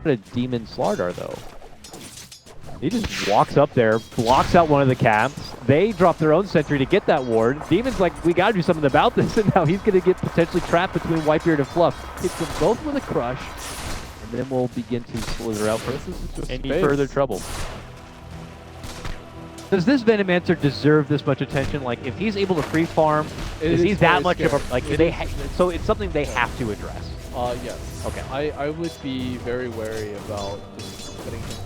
a Demon Slardar, though. He just walks up there, blocks out one of the camps. They drop their own sentry to get that ward. Demon's like, we gotta do something about this, and now he's gonna get potentially trapped between Whitebeard and Fluff. Hits them both with a crush, and then we'll begin to slither out from any further trouble. Does this Venomancer deserve this much attention? Like, if he's able to free farm, is he that much of a, like, so it's something they have to address? Yes. Okay. I would be very wary about just putting him.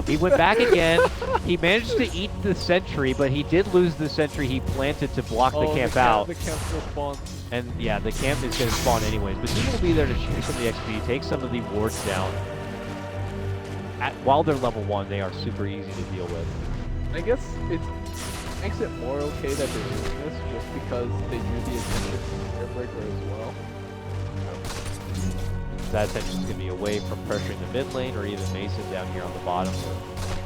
He went back again. He managed to eat the sentry, but he did lose the sentry he planted to block the camp out. The camp will spawn. And yeah, the camp is going to spawn anyways. But he will be there to shoot some of the XP, take some of the wards down. While they're level 1, they are super easy to deal with. I guess it makes it more okay that they're doing this just because they do the attention from Airbreaker as well. That attention is going to be away from pressuring the mid lane or even Mason down here on the bottom.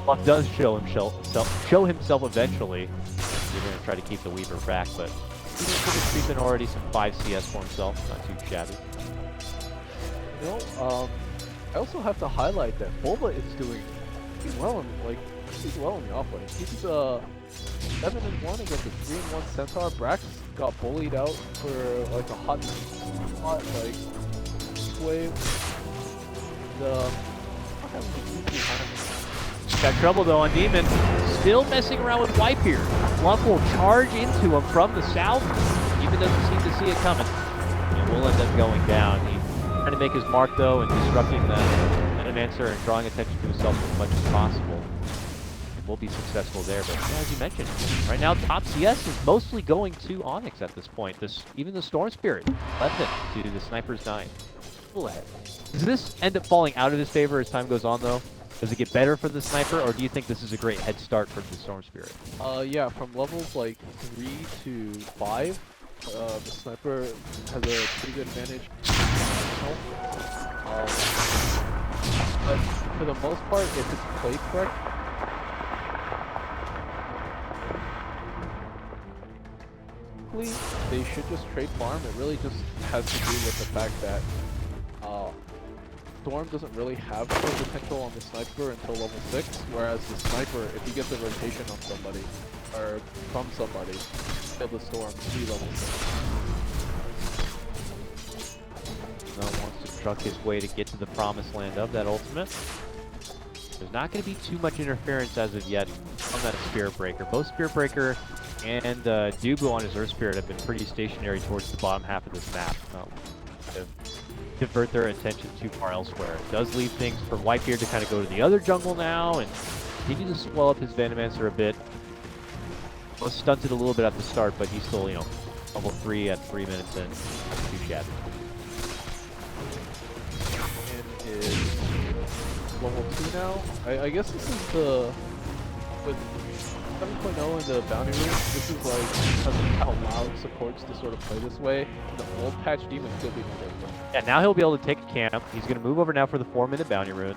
Fluff does show himself eventually. He's going to try to keep the Weaver back, but he's creeping already some 5 CS for himself. Not too shabby. You know, I also have to highlight that Boba is doing well in the offlane. He's 7-1 against a 3-1 Centaur. Brax got bullied out for like a hot like wave. Got trouble though on Demon. Still messing around with Whitebeard. Fluff will charge into him from the south. Even doesn't seem to see it coming. And we'll end up going down. He's trying to make his mark though and disrupting the Venomancer and drawing attention to himself as much as possible. And we'll be successful there, but yeah, as you mentioned, right now top CS is mostly going to Onyx at this point. Even the Storm Spirit left it to the Sniper's 9. Does this end up falling out of his favor as time goes on, though? Does it get better for the Sniper, or do you think this is a great head start for the Storm Spirit? Yeah, from levels like 3 to 5, the Sniper has a pretty good advantage. But for the most part, if it's played correct, they should just trade farm. It really just has to do with the fact that Storm doesn't really have full potential on the Sniper until level 6, whereas the Sniper, if he gets a rotation on somebody, or from somebody, kill the Storm, be level 6. Now wants to truck his way to get to the promised land of that ultimate. There's not going to be too much interference as of yet from that Spirit Breaker. Both Spirit Breaker and Dubu on his Earth Spirit have been pretty stationary towards the bottom half of this map. To divert their attention too far elsewhere. It does leave things for Whitebeard to kind of go to the other jungle now and continue to swell up his Venomancer a bit. Was stunted a little bit at the start, but he's still, level 3 at 3 minutes in. Not too shabby. And is level 2 now. I guess this is with 7.0 in the bounty room, this is like because of how loud supports to sort of play this way. The old patch Demon still be no different. Yeah, now he'll be able to take a camp. He's going to move over now for the 4-minute bounty rune.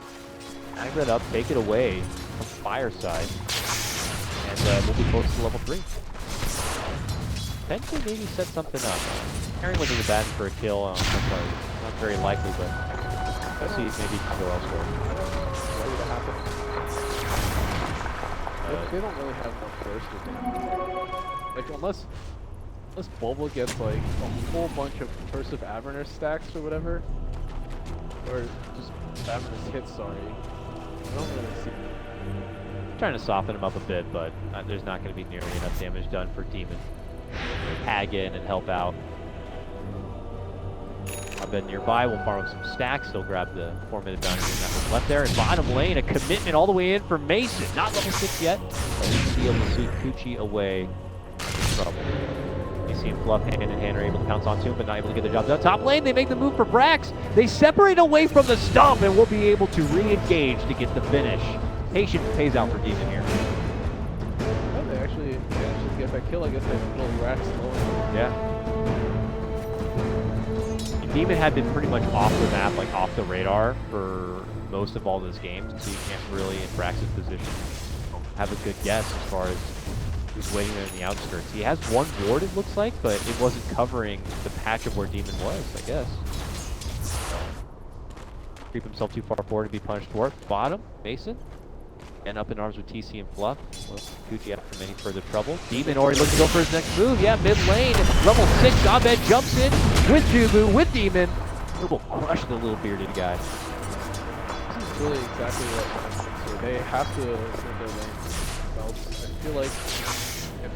Snag that up, take it away from Fireside. And we'll be close to level 3. Potentially maybe set something up. Carrying went to the back for a kill. That's not very likely, but let's see if maybe he can go elsewhere. Ready to happen. They don't really have much burst with them. Like, unless Bulba gets, like, a whole bunch of Curse of Avernus stacks or whatever, or just Avernus hits, sorry, I don't really see it. Trying to soften him up a bit, but there's not going to be nearly enough damage done for Demon. Tag in and help out. Abed nearby will farm up some stacks. He'll grab the 4-minute bounty rune that was left there. And bottom lane, a commitment all the way in for Mason. Not level 6 yet, but he should be able to see Coochie away from trouble. You see him Fluff hand in hand are able to pounce onto him, but not able to get the job done. Top lane, they make the move for Brax. They separate away from the stump, and we'll be able to re-engage to get the finish. Patience pays out for Demon here. Oh, they actually managed to get that kill. I guess they little rats lower. Yeah. Demon had been pretty much off the map, like off the radar for most of all those games, so you can't really, in Brax's position, have a good guess as far as who's waiting there in the outskirts. He has one ward, it looks like, but it wasn't covering the patch of where Demon was, I guess. creep himself too far forward to be punished for it. Bottom, Mason. And up in arms with TC and Fluff. Well, Gucci after any further trouble. Demon already looking to go for his next move. Yeah, mid lane. Level 6, Abed jumps in with Jubu, with Demon. Will crush the little bearded guy. This is really exactly what happens here. They have to move their lanes. I feel like if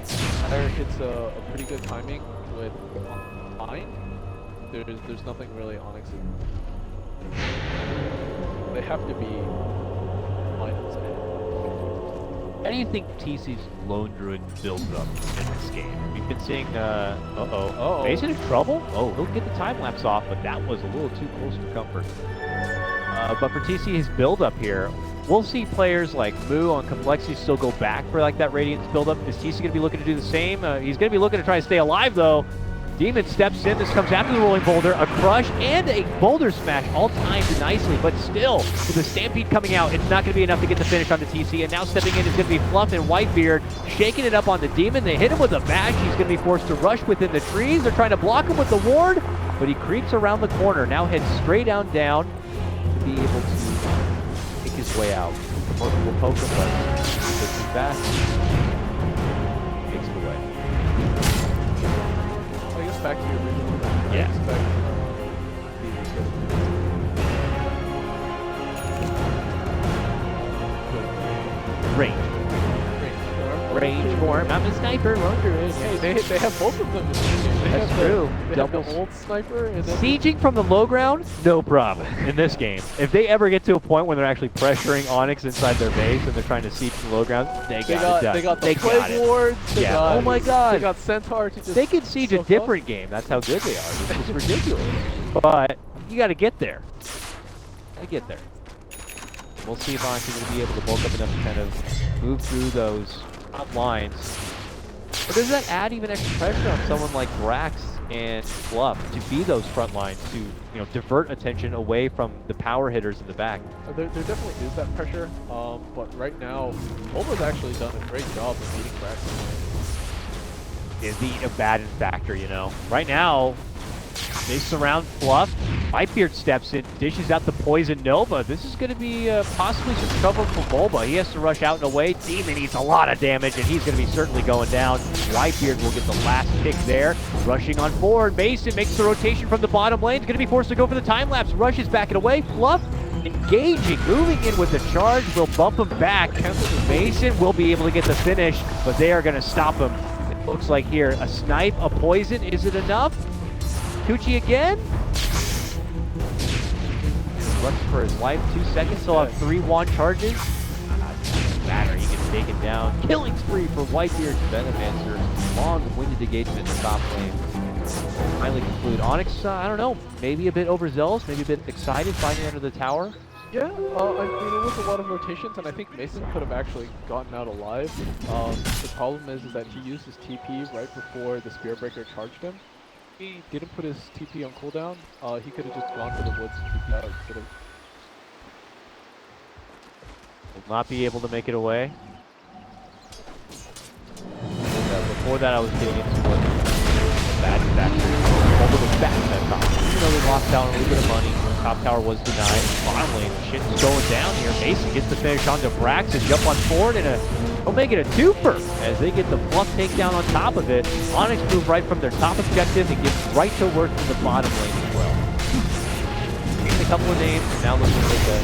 Fire hits a pretty good timing with Mine, there's nothing really Onyx. They have to be Mine instead. How do you think TC's Lone Druid builds up in this game? We've been seeing, Mason in trouble? Oh, he'll get the time lapse off, but that was a little too close for comfort. But for TC, his build up here, we'll see players like Moo on Complexity still go back for like that Radiance build up. Is TC going to be looking to do the same? He's going to be looking to try to stay alive though. Demon steps in, this comes after the rolling boulder, a crush and a boulder smash, all timed nicely, but still, with the Stampede coming out, it's not going to be enough to get the finish on the TC, and now stepping in is going to be Fluff and Whitebeard, shaking it up on the Demon. They hit him with a bash, he's going to be forced to rush within the trees. They're trying to block him with the ward, but he creeps around the corner, now heads straight down to be able to make his way out. Will poke him, but takes him back, takes it away. Back to your original. Yeah. Range form. I'm a sniper. Lone Druid. Hey, they have both of them in this game. That's true. They have the old sniper and then sieging from the low ground, no problem in this game. If they ever get to a point when they're actually pressuring Onyx inside their base and they're trying to siege from the low ground, they got it done. They got the Plague Wards. Oh my God. They got Centaur to just. They could siege a different game. That's how good they are. It's ridiculous. But you got to get there. Gotta get there. We'll see if Onyx is going to be able to bulk up enough to kind of move through those front lines. But does that add even extra pressure on someone like Brax and Fluff to be those front lines to divert attention away from the power hitters in the back? There definitely is that pressure, but right now, Wombo's actually done a great job of beating Brax. Is the Abaddon factor, Right now, they surround Fluff. Whitebeard steps in, dishes out the Poison Nova. This is going to be possibly some trouble for Bulba. He has to rush out and away. Demon eats a lot of damage, and he's going to be certainly going down. Whitebeard will get the last kick there. Rushing on forward. Mason makes the rotation from the bottom lane. He's going to be forced to go for the time lapse. Rushes back and away. Fluff engaging, moving in with the charge. Will bump him back. Mason will be able to get the finish, but they are going to stop him. It looks like here, a snipe, a poison. Is it enough? Tucci again? Runs for his life, 2 seconds, he'll have 3 wand charges. Doesn't matter, he gets taken down. Killing spree for Whitebeard. Venomancer, long-winded engagement in the top lane. Finally conclude. Onyx, I don't know, maybe a bit overzealous, maybe a bit excited finding under the tower. Yeah, I mean, it was a lot of rotations, and I think Mason could have actually gotten out alive. The problem is that he used his TP right before the Spearbreaker charged him. He didn't put his TP on cooldown. He could have just gone for the woods and TP out instead of. Will not be able to make it away. Before that, I was getting into what bad factor. Over the back of that top. Even though they lost out a little bit of money, top tower was denied. Bottom lane, shit's going down here. Mason gets the finish onto Brax and jump on forward and he'll make it a twofer as they get the Fluff takedown on top of it. Onyx move right from their top objective and gets right to work in the bottom lane as well. Taking a couple of names and now looking to take a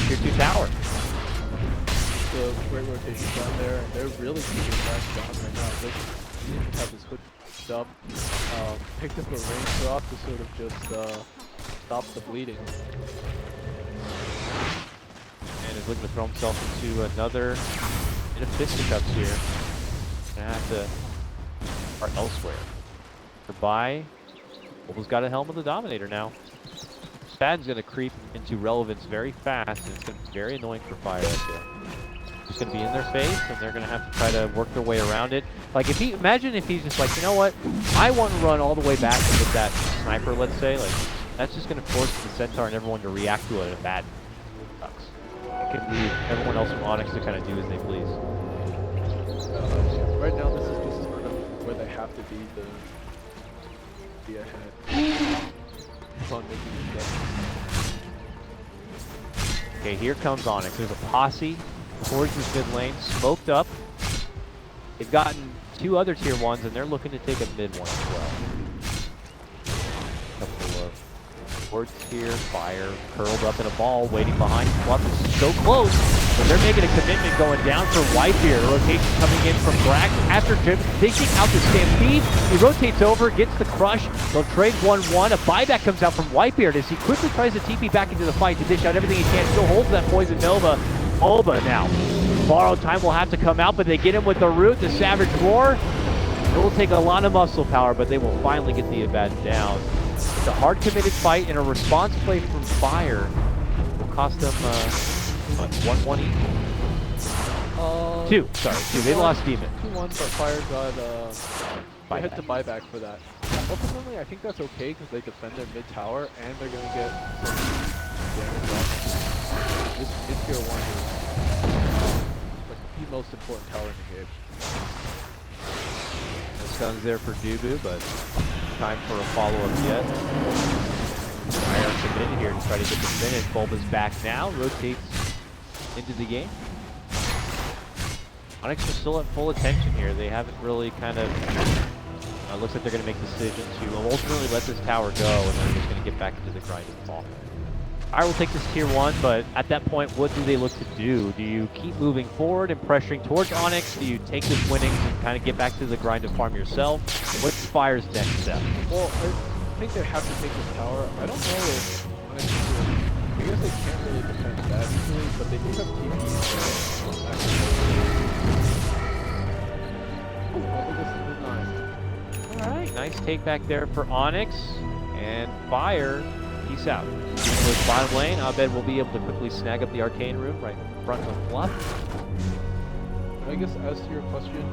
tier 2 tower. The great rotation down there, and they're really keeping Brax down right now. They didn't have his hood up, picked up a range drop to sort of just stop the bleeding. And is looking to throw himself into another bit of fisticuffs here. Gonna have to start elsewhere. Goodbye. Wolf's got a Helm of the Dominator now. Spad's gonna creep into relevance very fast, and it's gonna be very annoying for Fire right there. Just gonna be in their face, and they're gonna have to try to work their way around it. Like imagine if he's just like, you know what, I want to run all the way back with that sniper, let's say, like that's just gonna force the Centaur and everyone to react to it in a bad sucks. It can leave everyone else from Onyx to kind of do as they please. Right now, this is kind of where they have to be ahead. On making the Okay, here comes Onyx. There's a posse towards this mid lane, smoked up. They've gotten 2 other tier 1s, and they're looking to take a mid one as well. Couple of wards here, Fire curled up in a ball, waiting behind. Fluff is so close, but they're making a commitment going down for White here. Rotation coming in from Brax after taking out the Stampede. He rotates over, gets the crush. They'll trade 1-1. A buyback comes out from Whitebeard as he quickly tries to TP back into the fight to dish out everything he can. Still holds that Poison Nova. Olba now. Borrowed time will have to come out, but they get him with the root, the Savage Roar. It will take a lot of muscle power, but they will finally get the Abed down. It's a hard committed fight, and a response play from Fire will cost them 1-1 each. 2, sorry, 2. They lost Demon. 2-1, but Fire got they had to buy back for that. Ultimately, I think that's okay because they defend their mid tower and they're gonna get some damage off. This mid tier 1 is like the most important tower in the game. No stuns there for Dubu, but time for a follow-up yet. Fire committed here to try to get the finish. Bulba's back now, rotates into the game. Onyx is still at full attention here. They haven't really kind of... looks like they're going to make the decision to ultimately let this tower go, and they're just going to get back into the grind and fall. I will take this tier 1, but at that point, what do they look to do? Do you keep moving forward and pressuring towards Onyx? Do you take this winnings and kind of get back to the grind and farm yourself? What's Fire's next step? Well, I think they have to take this tower. I don't know if Onyx I guess they can't really defend that easily, but they do have TPs. Alright, nice take back there for Onyx, and Fire, peace out. With bottom lane, Abed will be able to quickly snag up the arcane room right in front of Fluff. I guess as to your question,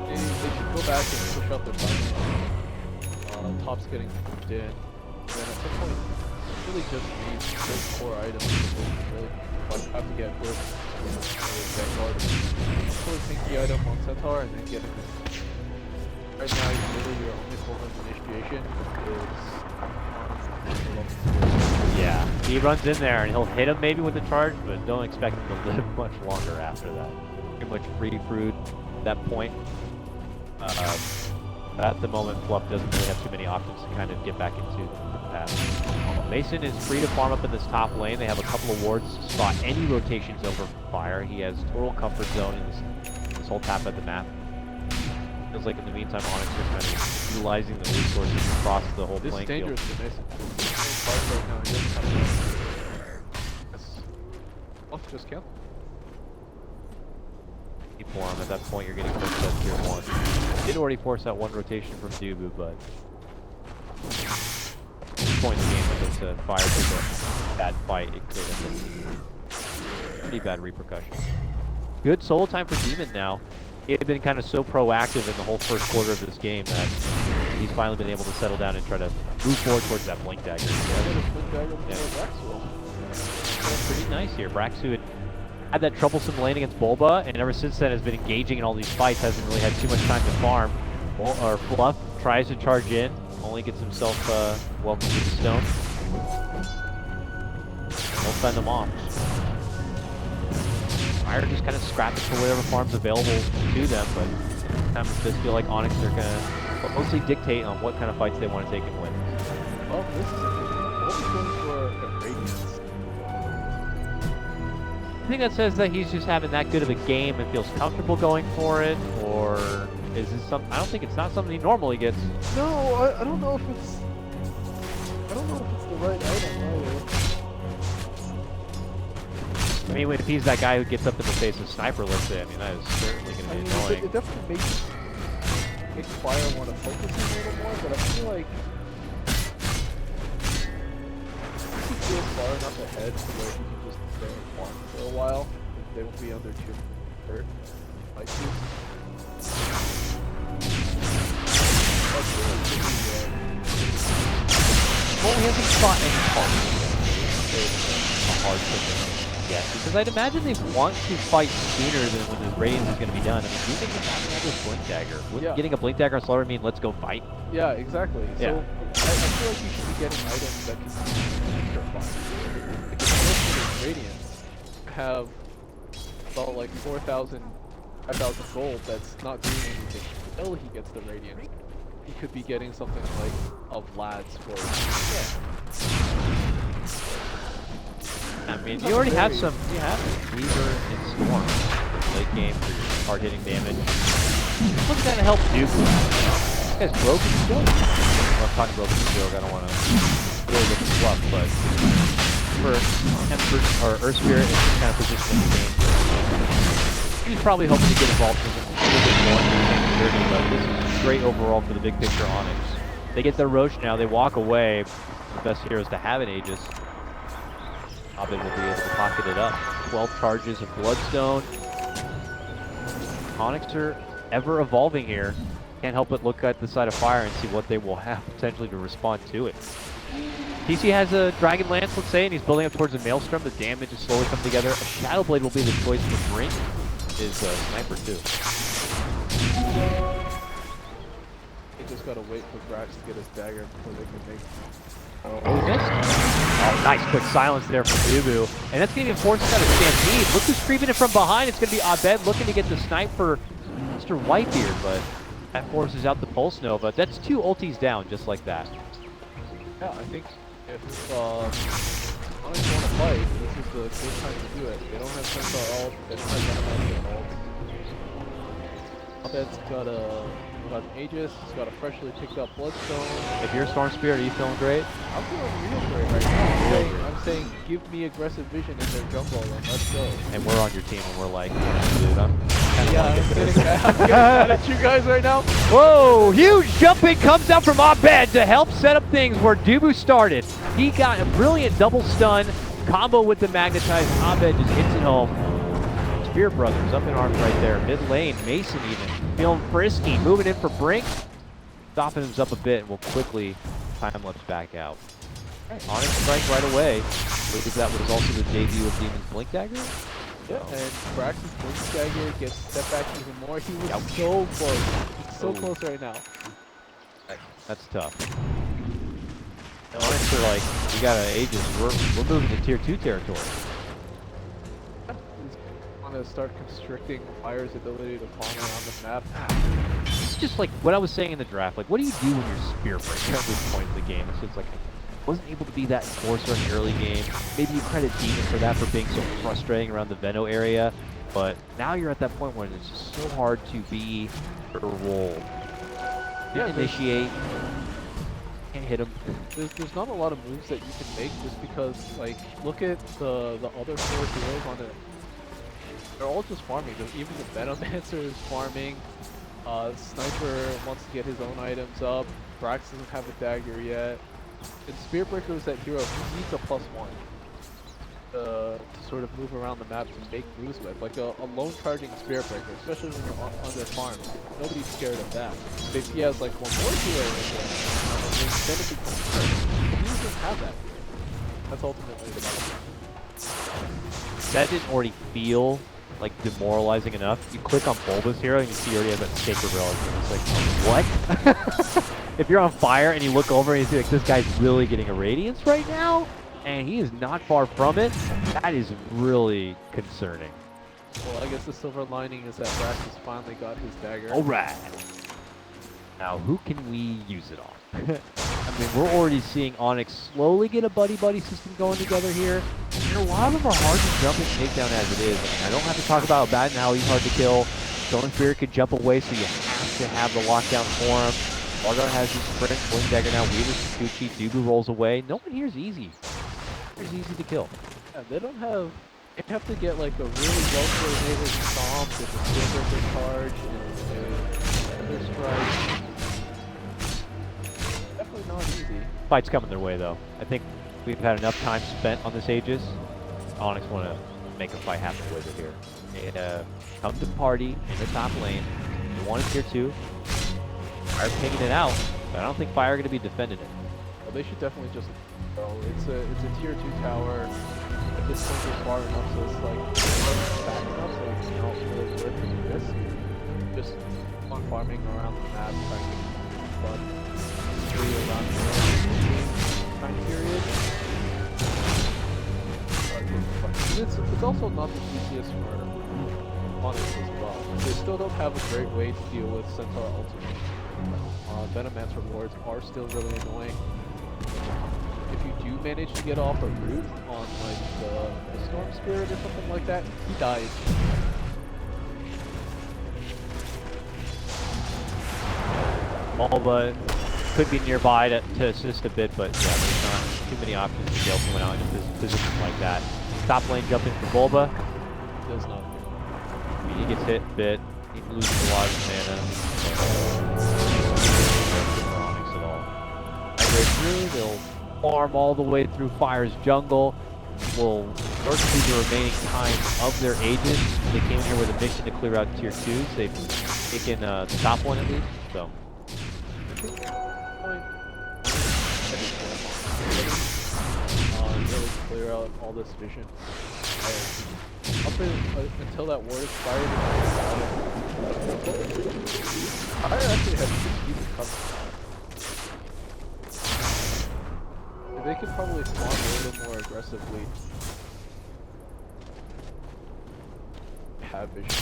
they should go back and push up their bottom lane. Top's getting moved in, and then at some point, really just need those core items to really have to get with Vanguard. Probably take the item on Centaur and then get it. Right now, literally your only form of initiation is... Yeah, he runs in there and he'll hit him maybe with the charge, but don't expect him to live much longer after that. Pretty much free fruit at that point. At the moment, Fluff doesn't really have too many options to kind of get back into the path. Mason is free to farm up in this top lane. They have a couple of wards to spot any rotations over Fire. He has total comfort zone in this whole tap of the map. Feels like in the meantime, Onyx is kind of utilizing the resources across the whole playing field. This is dangerous for Mason. He's right now. He doesn't have Fluff just killed. For him. At that point, you're getting forced out tier 1. Did already force out 1 rotation from Dubu, but at this point in the game, if it's a Fire took a bad fight, it could have been pretty bad repercussions. Good solo time for Demon now. He had been kind of so proactive in the whole first quarter of this game that he's finally been able to settle down and try to move forward towards that Blink Dagger. Pretty nice here. Braxu had that troublesome lane against Bulba, and ever since then has been engaging in all these fights, hasn't really had too much time to farm. Or Fluff tries to charge in, only gets himself welcomed to the stone. He'll fend them off. Fire just kind of scrapping for whatever farm's available to them, but sometimes it does feel like Onyx are going to mostly dictate on what kind of fights they want to take and win. Well, this is what was going for a Radiance. I think that says that he's just having that good of a game and feels comfortable going for it, or is this something? I don't think it's not something he normally gets. No, I don't know if it's. I don't know if it's the right item either. I mean, if he's that guy who gets up in the face of Sniper, let's say, I mean, that is certainly going to be annoying. It definitely makes Fire want to focus a little more, but I feel like he feels far enough ahead to where he can just stay and farm for a while. They won't be under too hurt. Might be. Well, he hasn't fought any parts. It's a hard thing. Yes, because I'd imagine they want to fight sooner than when the Radiance is going to be done. I mean, do you think they're having this Blink Dagger? Wouldn't getting a Blink Dagger on Slaughter mean let's go fight? Yeah, exactly. Yeah. So I feel like you should be getting items that can be your fire. radiance, have about like 4,000, 5,000 gold that's not doing anything until he gets the radiance. He could be getting something like a Vlad's for I mean, you already have some. You have Weaver and Storm late game for your hard-hitting damage. What's gonna help Duke? This guy's broken still. Well, I'm talking broken still. I don't want to really get the fluff, but for Ember or Earth Spirit, it's kind of positioning the game. He's probably hoping to get involved in a little bit more in the game, but this is great overall for the big picture Onyx. They get their Roche now. They walk away. The best heroes to have in Aegis. Abed will be able to pocket it up. 12 charges of Bloodstone. Onyx are ever evolving here. Can't help but look at the side of fire and see what they will have potentially to respond to it. TC has a Dragon Lance, let's say, and he's building up towards a Maelstrom. The damage is slowly coming together. A Shadow Blade will be the choice for Brink. Is Sniper too. They just gotta wait for Brax to get his dagger before they can make. Oh, he missed. Oh, nice quick silence there from Dubu. And that's going to force out a stampede. Look who's creeping it from behind. It's going to be Abed looking to get the snipe for Mr. Whitebeard, but that forces out the Pulse Nova. That's 2 ultis down, just like that. Yeah, I think if Onyx want to fight, this is the good time to do it. They don't have Centaur ult, they don't have Venom ult. Abed's got an Aegis, he's got a freshly picked up Bloodstone. If you're Storm Spirit, are you feeling great? I'm feeling real great right now. I'm saying, give me aggressive vision in their jungle and let's go. And we're on your team and we're like, dude, I'm getting mad at you guys right now. Whoa, huge jumping comes out from Abed to help set up things where Dubu started. He got a brilliant double stun combo with the magnetized. Abed just hits it home. Spear Brothers up in arms right there. Mid lane, Mason even feeling frisky, moving in for Brink. Stopping him up a bit and will quickly time-lapse back out. Right, Onyx strike right away. I believe that was also the debut of Demon's Blink Dagger. Yeah, and Brax's Blink Dagger gets stepped back even more. He was so close. He's so close right now. That's tough. And Onyx are like, we got an Aegis. We're moving to tier 2 territory. To start constricting Fire's ability to farm around the map. It's just like what I was saying in the draft. Like, what do you do when you're Spear Breaker at this point in the game? It's just like, I wasn't able to be that enforcer in the early game. Maybe you credit Demon for that, for being so frustrating around the Veno area. But now you're at that point where it's just so hard to be or roll. Yeah, initiate. Can't hit him. There's not a lot of moves that you can make just because, like, look at the other 4 heroes on it. They're all just farming. Even the Venomancer is farming. Sniper wants to get his own items up. Brax doesn't have a dagger yet. And Spearbreaker is that hero who needs a +1 to sort of move around the map to make moves with. Like a lone charging Spearbreaker, especially when you're on their farms. Nobody's scared of that. But if he has like one more hero in there, then it becomes hard. He doesn't have that. That's ultimately the problem. That didn't already feel like demoralizing enough. You click on Bulba's hero and you see he already has that Sacred Relic. It's like, what? If you're on fire and you look over and you see like, this guy's really getting a Radiance right now, and he is not far from it, that is really concerning. Well, I guess the silver lining is that Brax has finally got his dagger. Alright. Now, who can we use it on? I mean, we're already seeing Onyx slowly get a buddy-buddy system going together here. And a lot of them are hard to jump and take down as it is. I mean, I don't have to talk about Abed and how he's hard to kill. Stone Spirit could jump away, so you have to have the lockdown for him. Vargar has his sprint, Blink Dagger now, Weaver's Gucci, Dubu rolls away. No one here is easy. It's easy to kill. Yeah, they don't have... You have to get like a really well-coordinated stomp with the Silver charge and the strike. Definitely not easy. Fight's coming their way, though. I think we've had enough time spent on this Aegis. Onyx want to make a fight happen with it here. They come to the party in the top lane. They want it tier 2. Fire's pinging it out, but I don't think Fire are going to be defending it. Well, they should definitely just... It's a tier 2 tower. At this point, it's far enough, so it's like back enough, so it's not really worth the risk. Just on farming around the map, trying to get fun. Around the time period. it's also not the easiest for Onyx as well. They still don't have a great way to deal with Centaur Ultimate. Venomancer wards are still really annoying. If you do manage to get off a root on like the Storm Spirit or something like that, he dies. Bulba could be nearby to assist a bit, but yeah, there's not too many options to get someone out in a position like that. Top lane jumping for Bulba. Does not. I mean, he gets hit a bit. He loses a lot of mana. Onyx at all. Migrate through. They'll farm all the way through Fire's jungle. Will work through the remaining time of their agents. They came here with a mission to clear out tier 2s. They've taken the top one at least. So. Really clear out all this vision. Until that ward expired, I actually have 6 people covered. They can probably spawn a little more aggressively. Have vision.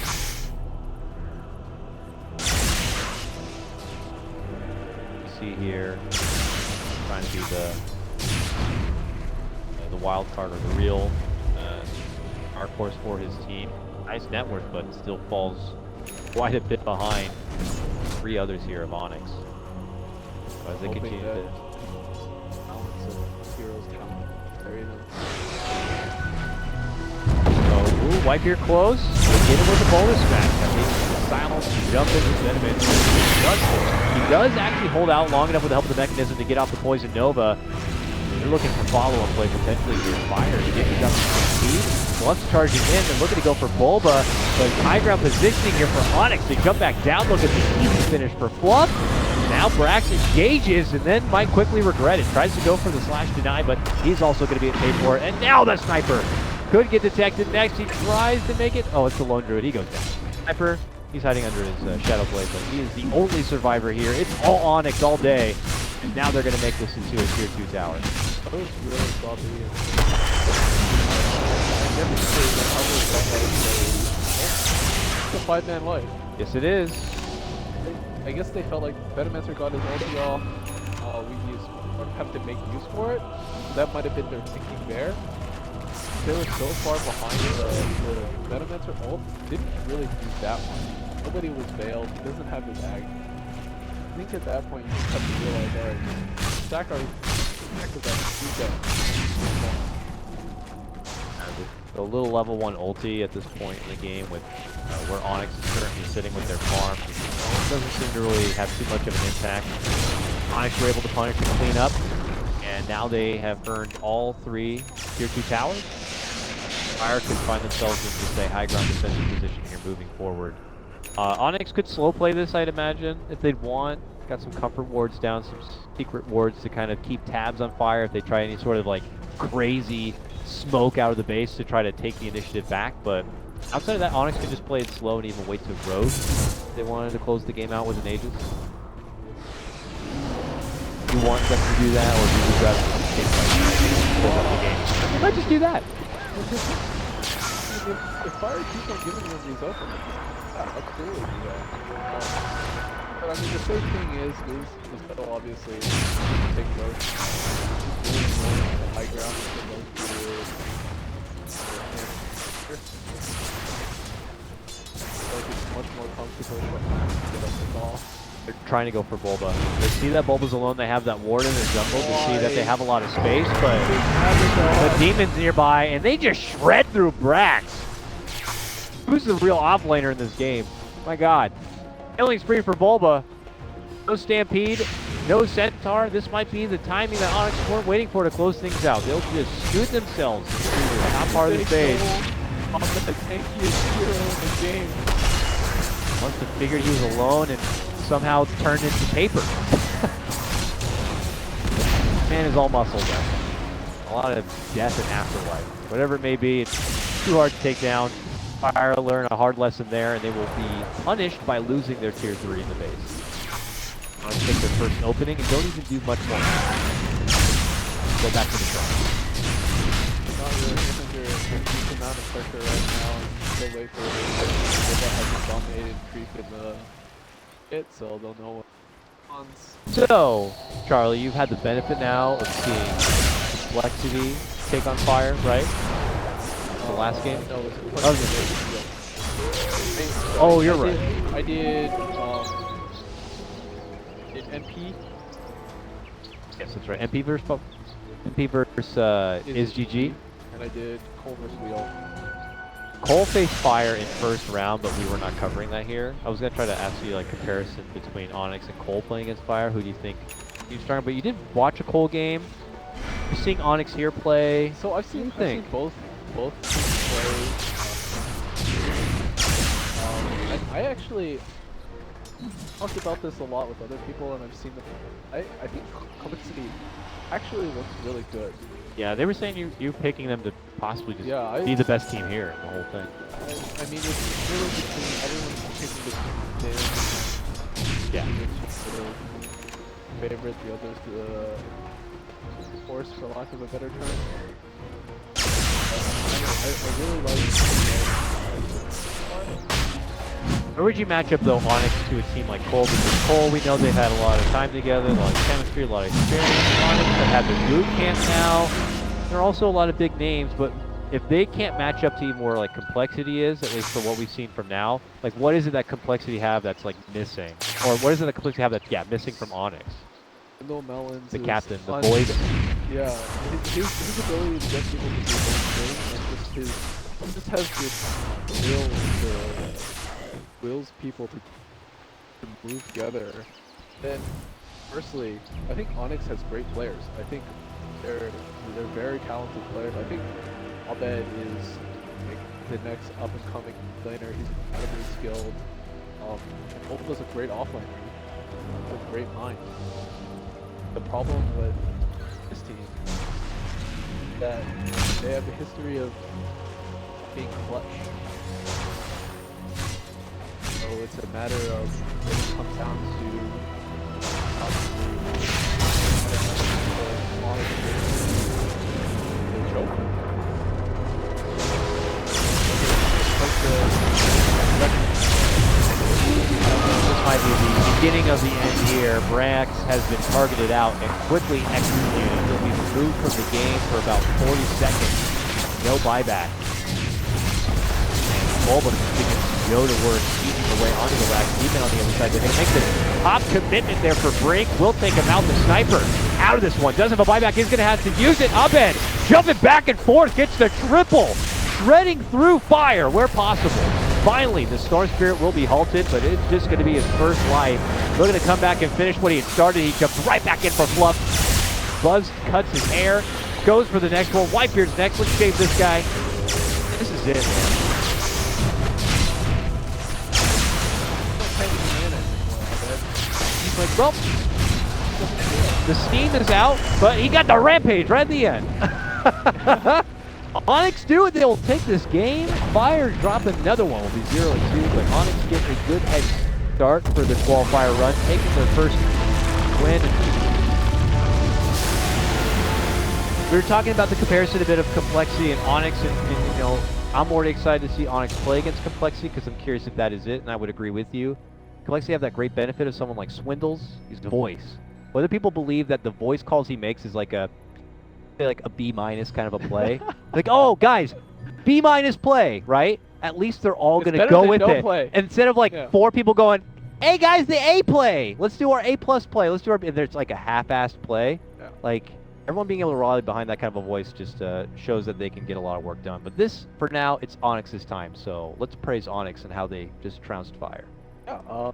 See here, trying to be the wild card or the real dark horse for his team. Nice net worth, but still falls quite a bit behind 3 others here of Onyx. So as they continue to balance of heroes count, carry them. So, ooh, wipe here close. They get him with a bonus match. I mean, silence, jump into sentiment. He does actually hold out long enough with the help of the mechanism to get off the Poison Nova. They're looking for follow-up play potentially here. Fire, he gets up to speed. Once charging in, they're looking to go for Bulba, but high ground positioning here for Onyx. They jump back down, look at the easy finish for Fluff. Now Brax engages and then might quickly regret it. Tries to go for the slash deny, but he's also going to be paid for it. And now the sniper could get detected next. He tries to make it. Oh, it's the lone druid. He goes down. Sniper, he's hiding under his shadow blade, but he is the only survivor here. It's all Onyx all day. And now they're going to make this into a tier 2 tower. That was really sloppy. I never say that I was it's a 5-man life. Yes, it is. I guess they felt like Venomancer got his ulti off. We have to make use for it. That might have been their thinking there. They were so far behind the Venomancer ult, didn't really do that much. Nobody was veiled. He doesn't have his ag. I think at that point you just have to realize, alright, stack our a little level 1 ulti at this point in the game with where Onyx is currently sitting with their farm. It doesn't seem to really have too much of an impact. Onyx were able to punish and clean up, and now they have earned all 3 tier 2 towers. Fire could find themselves in just a high ground defensive position here moving forward. Onyx could slow play this, I'd imagine, if they'd want. Got some comfort wards down, some secret wards to kind of keep tabs on Fire if they try any sort of like crazy smoke out of the base to try to take the initiative back. But outside of that, Onyx can just play it slow and even wait to road if they wanted to close the game out with an Aegis. Do you want them to do that, or do you rather close up the game? You might just do that. If Fire keeps on giving them these openings, absolutely do that. But I mean, the third thing is they'll obviously take road. Really annoying on the high ground with the most like it's much more comfortable to get up the ball. They're trying to go for Bulba. They see that Bulba's alone, they have that ward in their jungle, they see that they have a lot of space, but the demon's nearby, and they just shred through Brax. Who's the real offlaner in this game? My god. Killing spree for Bulba. No Stampede, no Centaur. This might be the timing that Onyx weren't waiting for to close things out. They'll just scoot themselves to the top part of the stage. On the tankiest hero in the game. Must have figured he was alone and somehow turned into paper. Man is all muscle then. A lot of death and afterlife. Whatever it may be, it's too hard to take down. Fire learn a hard lesson there, and they will be punished by losing their tier 3 in the base. I'll take their first opening and don't even do much more. Go back to the front. Not really anything a decent amount of pressure right now. And still wait for Boba has a dominated creep in the pit, so they'll know what wants. So, Charlie, you've had the benefit now of seeing Complexity take on fire, right? The last game? No, it's Oh, you're right. I did MP. Yes, that's right. MP versus is GG. And I did Cole versus Wheel. Cole faced fire in first round, but we were not covering that here. I was gonna try to ask you like comparison between Onyx and Cole playing against fire. Who do you think he's stronger? But you did watch a Cole game. You're seeing Onyx here play. So I've seen both teams play. I actually talked about this a lot with other people, and I've seen the. I think Complexity actually looks really good. Yeah, they were saying you picking them to possibly just be the best team here in the whole thing. I mean, it's really between everyone's picking the team. Yeah. It's sort of favorite, the others the horse, for lack of a better term. I really like. Where would you match up though Onyx to a team like Cole? Because Cole, we know they've had a lot of time together, a lot of chemistry, a lot of experience. Onyx have had the boot camp now. There are also a lot of big names, but if they can't match up to even where like Complexity is, at least for what we've seen from now, like what is it that Complexity have that's like missing? Or what is it that Complexity have that's missing from Onyx? No Melons. The captain, the voice. Yeah, his ability to get people to do one thing, and he just has this will to wills people to move together. Then, firstly, I think Onyx has great players. I think they're very talented players. I think Abed is like the next up and coming laner. He's incredibly skilled. Golteb is a great offlaner. He's a great mind. The problem with this team is that they have a history of being clutch. So it's a matter of when it comes down to the choke. This might be the beginning of the end here. Brax has been targeted out and quickly executed. He'll be removed from the game for about 40 seconds. No buyback. Wolba continues to go to work, eating away onto the rack, even on the other side. They're going to make the top commitment there for Brink. Will take him out. The sniper out of this one. Doesn't have a buyback. He's going to have to use it. Abed jumping back and forth. Gets the triple. Shredding through fire where possible. Finally, the Storm Spirit will be halted, but it's just going to be his first life. Looking to come back and finish what he had started. He jumps right back in for Fluff. Buzz cuts his hair. Goes for the next one. Whitebeard's next. Let's shave this guy. This is it, man. He's like, well, the steam is out, but he got the rampage right at the end. Onyx do it, they'll take this game. Fire dropping another one, will be 0-2, but Onyx getting a good head start for the qualifier run, taking their first win. We were talking about the comparison a bit of Complexity and Onyx, and you know, I'm more excited to see Onyx play against Complexity because I'm curious if that is it, and I would agree with you. Complexity have that great benefit of someone like Swindles, his voice. Whether people believe that the voice calls he makes is like a B- kind of a play. Like, oh, guys, B- play, right? At least they're all going to go with it. Play. Instead of like 4 people going, hey, guys, the A play. Let's do our A+ play. Let's do our... And there's like a half-assed play. Yeah. Like, everyone being able to rally behind that kind of a voice just shows that they can get a lot of work done. But this, for now, it's Onyx's time. So let's praise Onyx and how they just trounced fire. Yeah,